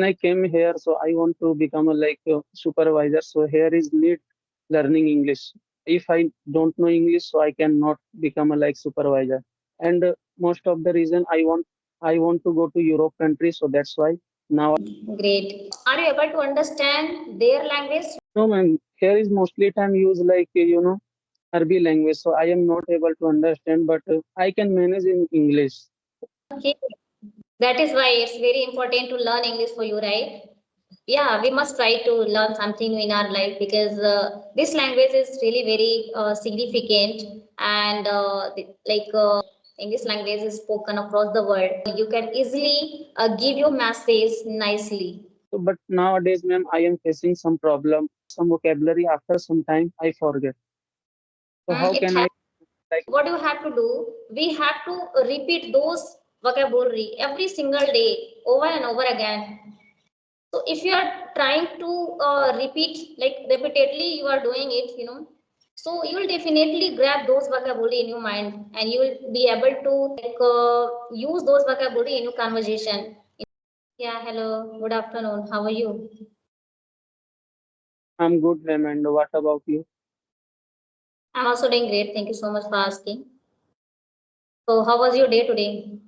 I came here, so I want to become a supervisor. So here is need learning English. If I don't know English, so I cannot become a supervisor. And most of the reason I want to go to Europe country. So that's why now. Great. Are you able to understand their language? No, ma'am. Here is mostly time use Arabic language. So I am not able to understand, but I can manage in English. Okay. That is why it's very important to learn English for you, right? Yeah, we must try to learn something new in our life because this language is really very significant and English language is spoken across the world. You can easily give your message nicely. So, but nowadays, ma'am, I am facing some problem, some vocabulary. After some time, I forget. So how It can I what you have to do? We have to repeat those vocabulary every single day over and over again. So if you are trying to repeat like repeatedly, you are doing it, so you will definitely grab those vocabulary in your mind and you will be able to use those vocabulary in your conversation. Yeah, hello, good afternoon. How are you? I'm good, ma'am. And what about you? I'm also doing great. Thank you so much for asking. So, how was your day today?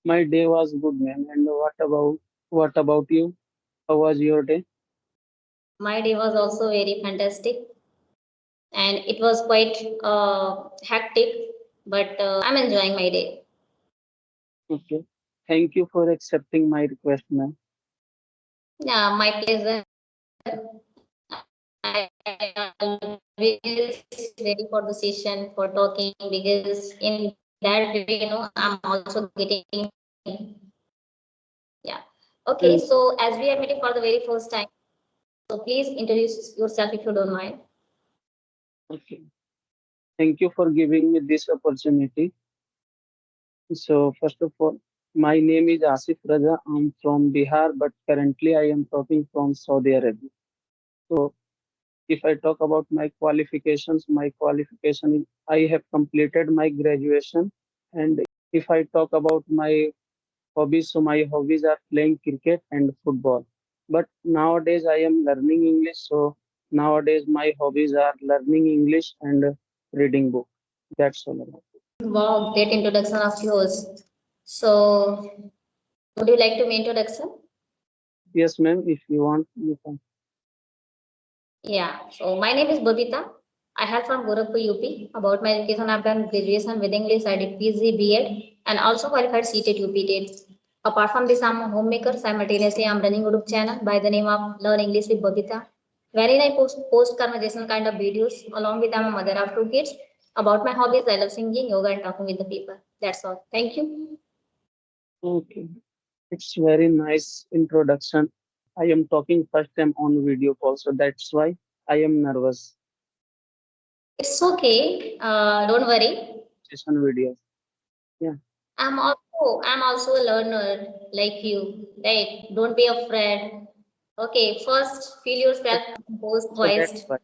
My day was good, ma'am. And what about you? How was your day? My day was also very fantastic and it was quite hectic, but I'm enjoying my day. Okay. Thank you for accepting my request, ma'am. Yeah, my pleasure. I always ready for the session for talking because in that way, I'm also getting. Yeah. Okay, And so as we are meeting for the very first time, so please introduce yourself if you don't mind. okay. Thank you for giving me this opportunity. So first of all, my name is Asif Raja. I'm from Bihar, but currently I am talking from Saudi Arabia. So if I talk about my qualifications, my qualification is I have completed my graduation. And if I talk about my hobbies, so my hobbies are playing cricket and football. But nowadays I am learning English. So nowadays my hobbies are learning English and reading book. That's all about it. Wow, great introduction of yours. So, would you like to make introduction? Yes, ma'am. If you want, you can. Yeah, so my name is Babita. I have from Gorakhpur, UP. About my education, I've done graduation with English, I did PG, BEd, and also qualified CTET, UPTET. Apart from this, I'm a homemaker. Simultaneously, I'm running a YouTube channel by the name of Learn English with Babita, wherein I post conversational kind of videos. Along with I'm a mother of two kids. About my hobbies, I love singing, yoga, and talking with the people. That's all. Thank you. Okay. It's very nice introduction. I am talking first time on video call, so that's why I am nervous. It's okay. Don't worry. Session videos. Yeah. I'm also a learner like you. Right? Don't be afraid. Okay, first feel yourself composed So that's voiced. why.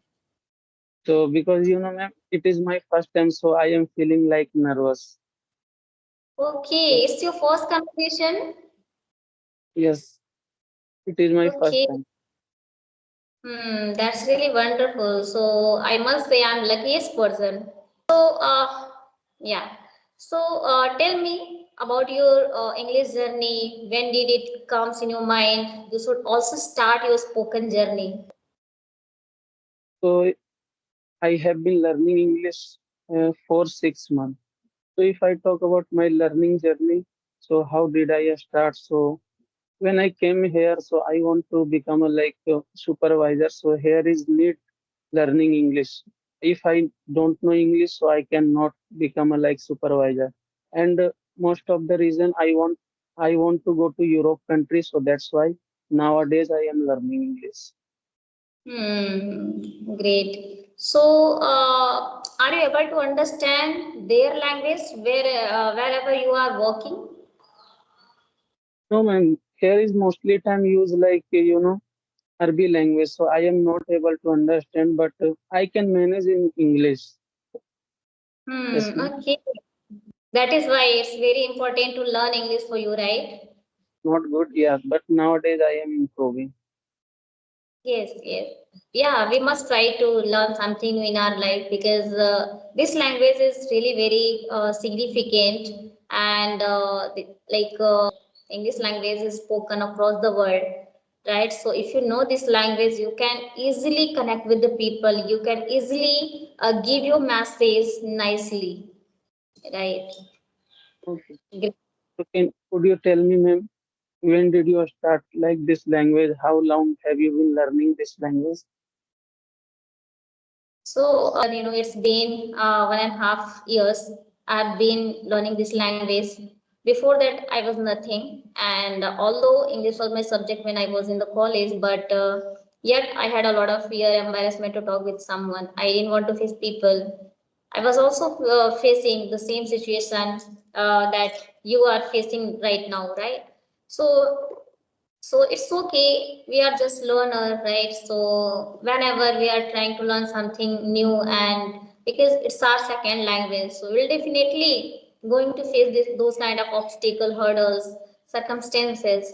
So because ma'am, it is my first time, so I am feeling like nervous. Okay, So it's your first conversation. yes, it is my first Okay. time. That's really wonderful. So I must say I'm luckiest person. So yeah. So tell me about your English journey. When did it comes in your mind? You should also start your spoken journey. So I have been learning English for 6 months. So if I talk about my learning journey, so how did I start? So when I came here, so I want to become a supervisor. So here is need learning English. If I don't know English, so I cannot become a supervisor. And most of the reason I want to go to Europe country. So that's why nowadays I am learning English. Great. So, are you able to understand their language wherever you are working? No, man. Here is mostly time used Arabic language. So I am not able to understand, but I can manage in English. Yes, ma'am. Okay. That is why it's very important to learn English for you, right? not good, yeah, but nowadays I am improving. Yes, yes. Yeah, we must try to learn something new in our life because this language is really very significant and English language is spoken across the world, right? So if you know this language, you can easily connect with the people. You can easily give your message nicely, right? Okay. So could you tell me, ma'am, when did you start like this language? How long have you been learning this language? It's been 1.5 years. I've been learning this language. Before that, I was nothing. And although English was my subject when I was in the college, but yet I had a lot of fear, embarrassment to talk with someone. I didn't want to face people. I was also facing the same situation that you are facing right now, right? So it's okay. We are just learner, right? So whenever we are trying to learn something new, and because it's our second language, so we'll definitely going to face those kind of obstacle, hurdles, circumstances.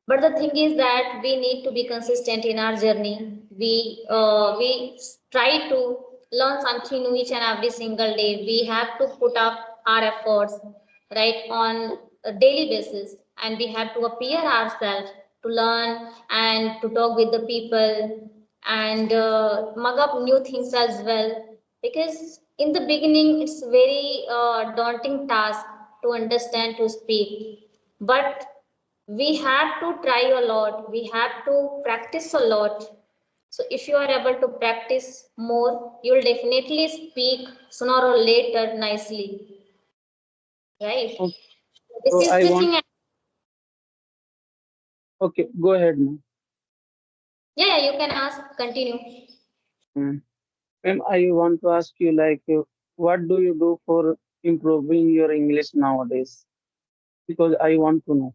But the thing is that we need to be consistent in our journey. We try to learn something new each and every single day. We have to put up our efforts, right, on a daily basis, and we have to appear ourselves to learn and to talk with the people and mug up new things as well. Because in the beginning, it's very daunting task to understand, to speak, but we have to try a lot, we have to practice a lot. So if you are able to practice more, you will definitely speak sooner or later nicely, right? Okay. This So is I the want, thing. okay, go ahead, ma'am. Yeah, yeah, you can ask, continue. Mm. Ma'am, I want to ask you like, what do you do for improving your English nowadays? Because I want to know.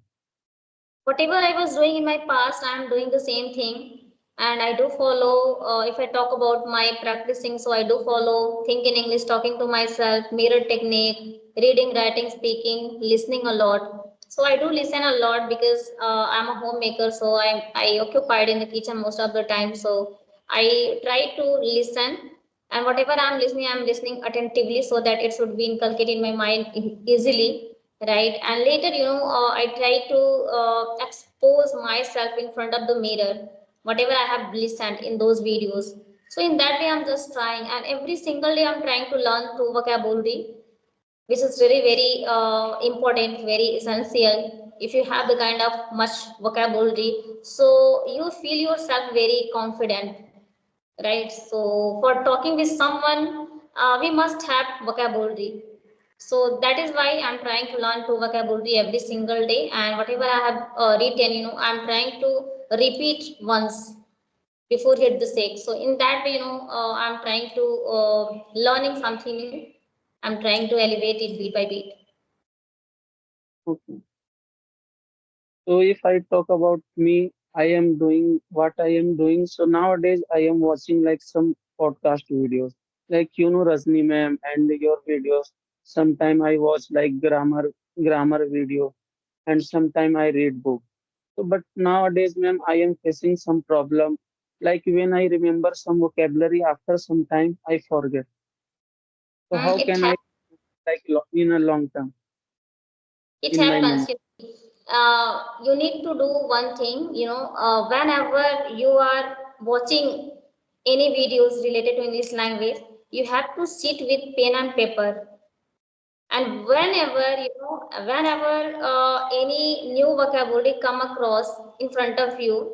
Whatever I was doing in my past, I am doing the same thing. And I do follow, if I talk about my practicing, so I do follow think in English, talking to myself, mirror technique, reading, writing, speaking, listening a lot. So I do listen a lot because I'm a homemaker, so I occupied in the kitchen most of the time. So I try to listen, and whatever I'm listening attentively so that it should be inculcated in my mind easily, right? And later, I try to expose myself in front of the mirror, whatever I have listened in those videos. So in that way, I'm just trying, and every single day I'm trying to learn through vocabulary, which is very very important, very essential. If you have the kind of much vocabulary, so you feel yourself very confident, right? So for talking with someone, we must have vocabulary. So that is why I'm trying to learn to vocabulary every single day, and whatever I have written, I'm trying to repeat once before hit the six. So in that way, I'm trying to learning something new. I'm trying to elevate it bit by bit. Okay. So if I talk about me, I am doing what I am doing. So nowadays I am watching like some podcast videos, like Rajni ma'am and your videos. Sometime I watch like grammar video, and sometime I read book. So but nowadays, ma'am, I am facing some problem. Like when I remember some vocabulary, after some time I forget. So how It can I like in a long term it in my happens. memory? You need to do one thing, whenever you are watching any videos related to English language, you have to sit with pen and paper. And whenever any new vocabulary come across in front of you,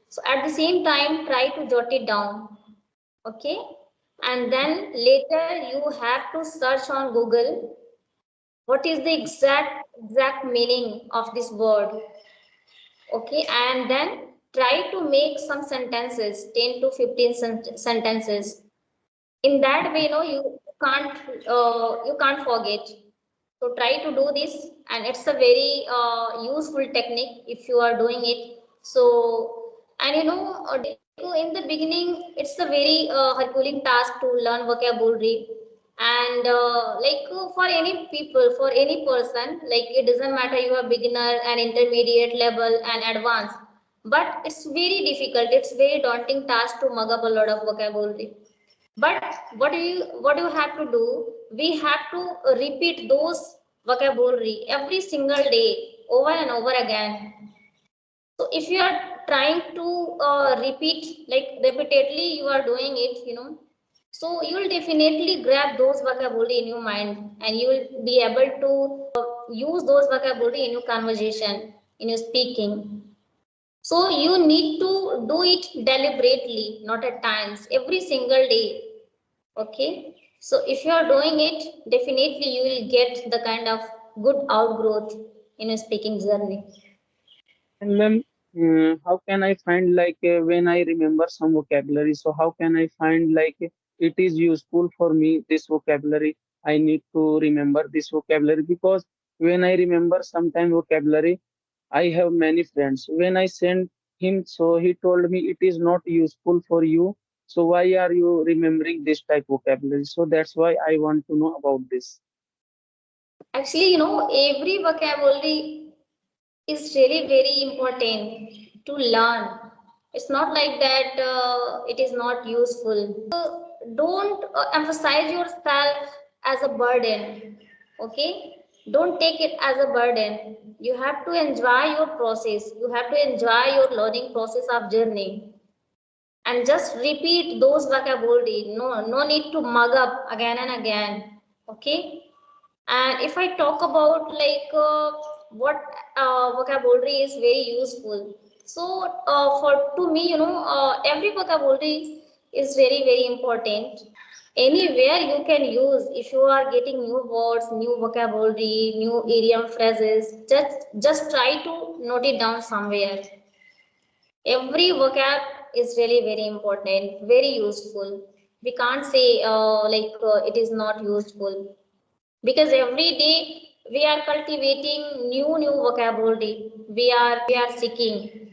so at the same time try to jot it down, okay? And then later you have to search on Google what is the exact meaning of this word, okay? And then try to make some sentences, 10 to 15 sentences. In that way, can't you can't forget. So try to do this, and it's a very useful technique if you are doing it. So, and in the beginning, it's a very herculean task to learn vocabulary. And for any people, for any person, like it doesn't matter you are beginner and intermediate level and advanced, but it's very difficult, it's very daunting task to mug up a lot of vocabulary. But what you have to do, we have to repeat those vocabulary every single day, over and over again. So if you are trying to repeat, like repeatedly you are doing it, so you will definitely grab those vocabulary in your mind, and you will be able to use those vocabulary in your conversation, in your speaking. So you need to do it deliberately, not at times, every single day. Okay, so if you are doing it, definitely you will get the kind of good outgrowth in your speaking journey. And ma'am, how can I find like when I remember some vocabulary? So how can I find like it is useful for me, this vocabulary? I need to remember this vocabulary because when I remember sometime vocabulary, I have many friends. When I sent him, so he told me it is not useful for you. So why are you remembering this type vocabulary? So that's why I want to know about this. Actually, every vocabulary is really very important to learn. It's not like that it is not useful. Don't emphasize yourself as a burden. Okay? Don't take it as a burden. You have to enjoy your process. You have to enjoy your learning process of journey. And just repeat those vocabulary. No need to mug up again and again. Okay? And if I talk about what vocabulary is very useful, so for to me, every vocabulary is very very important. Anywhere you can use, if you are getting new words, new vocabulary, new idiom phrases, just try to note it down somewhere. Every vocab is really very important, very useful. We can't say it is not useful, because every day we are cultivating new vocabulary, we are seeking.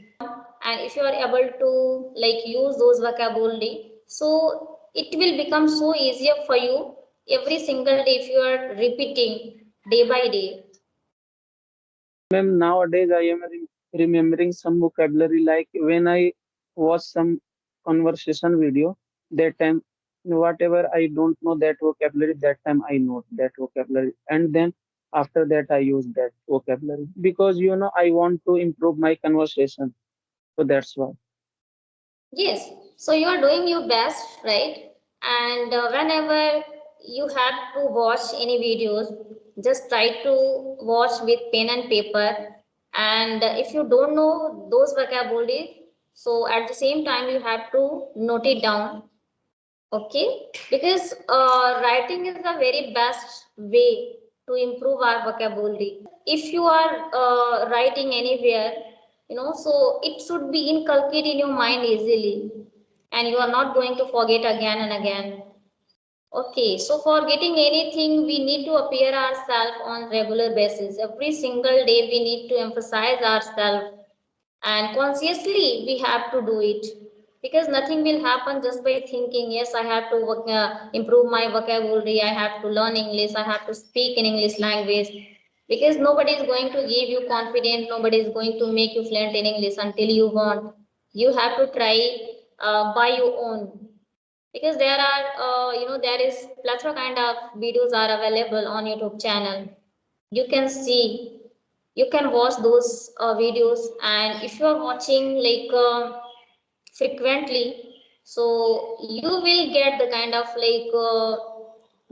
And if you are able to use those vocabulary, so it will become so easier for you every single day if you are repeating day by day. Ma'am, nowadays I am remembering some vocabulary like when I watch some conversation video, that time whatever I don't know that vocabulary, that time I know that vocabulary. And then after that I use that vocabulary because I want to improve my conversation. So that's why. Yes, so you are doing your best, right? And whenever you have to watch any videos, just try to watch with pen and paper. And if you don't know those vocabulary, so at the same time you have to note it down. Okay, because writing is the very best way to improve our vocabulary. If you are writing anywhere, so it should be inculcated in your mind easily, and you are not going to forget again and again. Okay, so for getting anything, we need to appear ourselves on regular basis. Every single day, we need to emphasize ourselves, and consciously we have to do it, because nothing will happen just by thinking, yes, I have to improve my vocabulary, I have to learn English, I have to speak in English language. Because nobody is going to give you confidence, nobody is going to make you fluent in English until you want. You have to try by your own. Because there are there is plethora kind of videos are available on YouTube channel. You can see, you can watch those videos, and if you are watching frequently, so you will get the kind of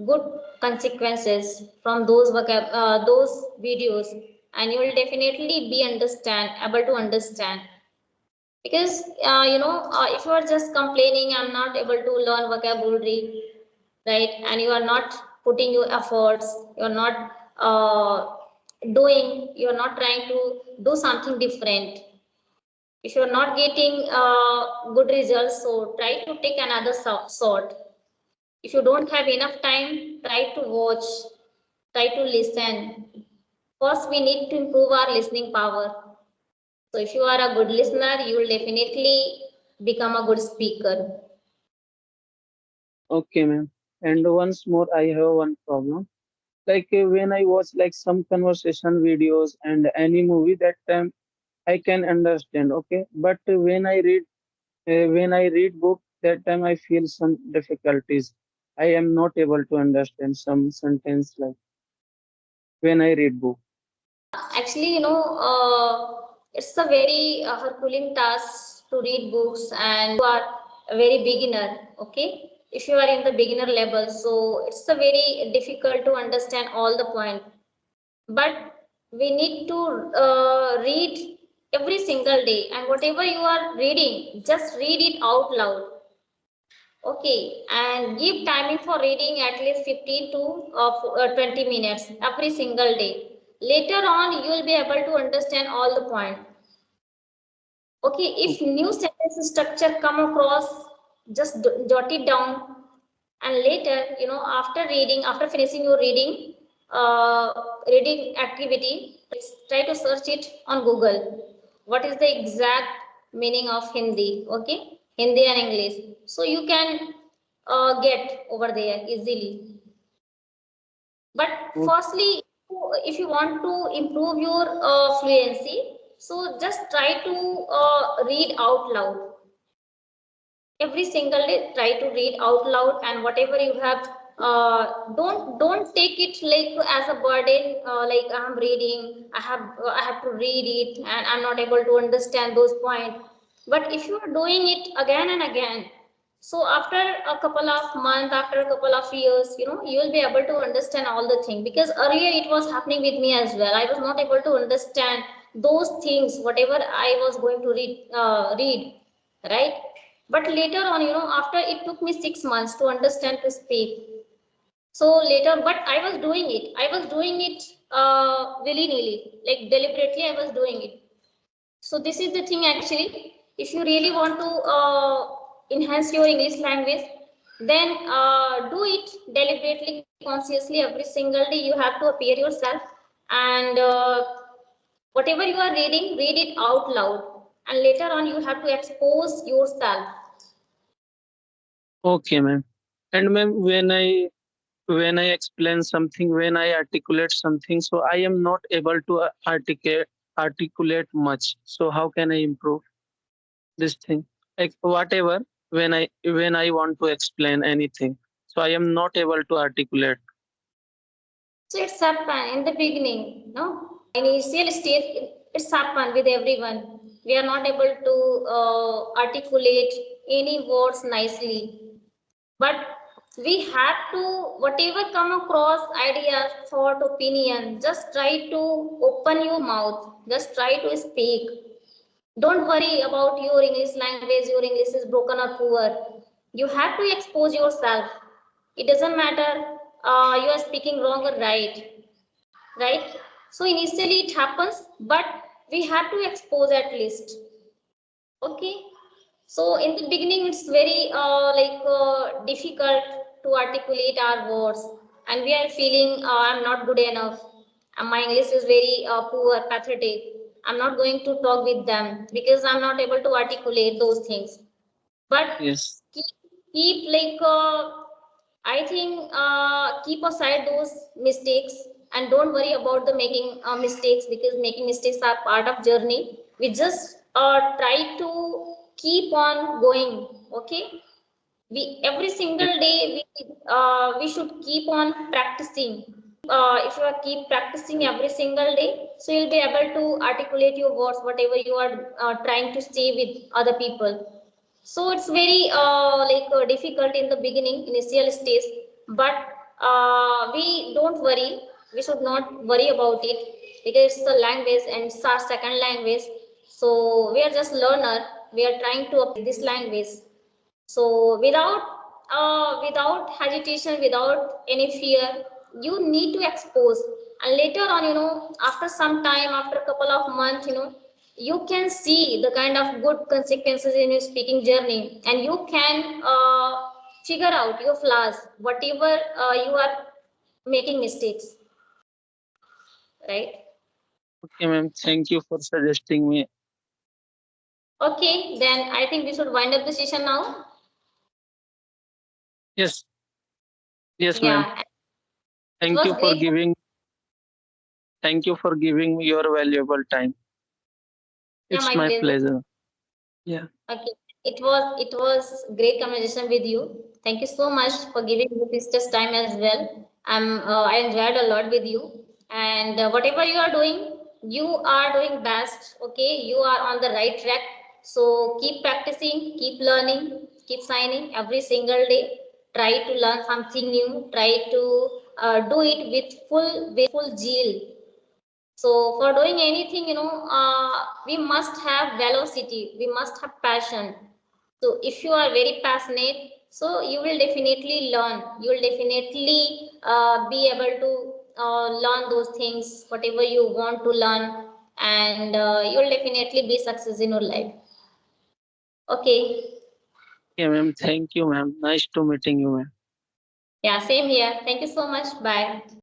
good consequences from those videos, and you will definitely be understand able to understand. Because if you are just complaining, I'm not able to learn vocabulary, right? And you are not putting your efforts, you're not you're not trying to do something different. If you're not getting good results, so try to take another sort. If you don't have enough time, try to watch, try to listen. First we need to improve our listening power. So if you are a good listener, you will definitely become a good speaker. Okay, ma'am. And once more, I have one problem. Like when I watch like some conversation videos and any movie, that time I can understand, okay. But when I read book, that time I feel some difficulties. I am not able to understand some sentence like when I read book. Actually, it's a very herculean task to read books, and are a very beginner. Okay, if you are in the beginner level, so it's a very difficult to understand all the point. But we need to read every single day, and whatever you are reading, just read it out loud. Okay, and give timing for reading at least 15 to 20 minutes every single day. Later on, you will be able to understand all the point. Okay, if new sentence structure come across, just jot it down, and later, after reading, after finishing your uh, reading activity, try to search it on Google. What is the exact meaning of Hindi? Okay, Hindi and English. So you can get over there easily. But O- firstly, if you want to improve your fluency, so just try to read out loud every single day. Try to read out loud, and whatever you have, don't take it like as a burden, like I'm reading, I have to read it and I'm not able to understand those points. But if you are doing it again and again, so after a couple of months, after a couple of years, you will be able to understand all the things. Because earlier it was happening with me as well. I was not able to understand those things whatever I was going to read, right? But later on, after it took me 6 months to understand to speak. So later, but I was doing it willy-nilly, like deliberately I was doing it. So this is the thing actually. If you really want to enhance your English language, then do it deliberately, consciously. Every single day you have to appear yourself, and whatever you are reading, read it out loud, and later on you have to expose yourself. Okay, ma'am. And ma'am, when I explain something, when I articulate something, so I am not able to articulate much. So how can I improve this thing? Like whatever when I want to explain anything, so I am not able to articulate. So it's happen in the beginning, no? Initial stage, it's happen with everyone. We are not able to articulate any words nicely, but we have to, whatever come across ideas, thought, opinion, just try to open your mouth. Just try to speak. Don't worry about your English language. Your English is broken or poor. You have to expose yourself. It doesn't matter you are speaking wrong or right? So initially it happens, but we have to expose at least. Okay. So in the beginning, it's very difficult to articulate our words, and we are feeling I'm not good enough. And my English is very poor, pathetic. I'm not going to talk with them because I'm not able to articulate those things. But Yes. keep I think keep aside those mistakes, and don't worry about the making mistakes, because making mistakes are part of journey. We just try to keep on going. Okay, we every Yes. single day we should keep on practicing. If you are keep practicing every single day, so you'll be able to articulate your words, whatever you are trying to say with other people. So it's very difficult in the beginning, initial stage, but we don't worry. We should not worry about it, because it's a language and it's our second language. So we are just learner. We are trying to apply this language. So without hesitation, without any fear, you need to expose. And later on, after some time, after a couple of months, you can see the kind of good consequences in your speaking journey, and you can figure out your flaws, whatever you are making mistakes, right? Okay, ma'am. Thank you for suggesting me. Okay, then I think we should wind up the session now. Yes. Yes, ma'am. Yeah, it Thank was you for great. giving thank you for giving me your valuable time. Yeah, It's my my pleasure. pleasure. Yeah. Okay, it was great conversation with you. Thank you so much for giving me this time as well. I enjoyed a lot with you, and whatever you are doing, you are doing best. Okay, you are on the right track. So keep practicing, keep learning, keep signing every single day. Try to learn something new. Try to do it with full zeal. So for doing anything, we must have velocity, we must have passion. So if you are very passionate, so you will definitely learn. You will definitely be able to learn those things, whatever you want to learn, and you will definitely be success in your life. Okay. Okay, ma'am. Thank you, ma'am. Nice to meeting you, ma'am. Yeah, same here. Thank you so much. Bye.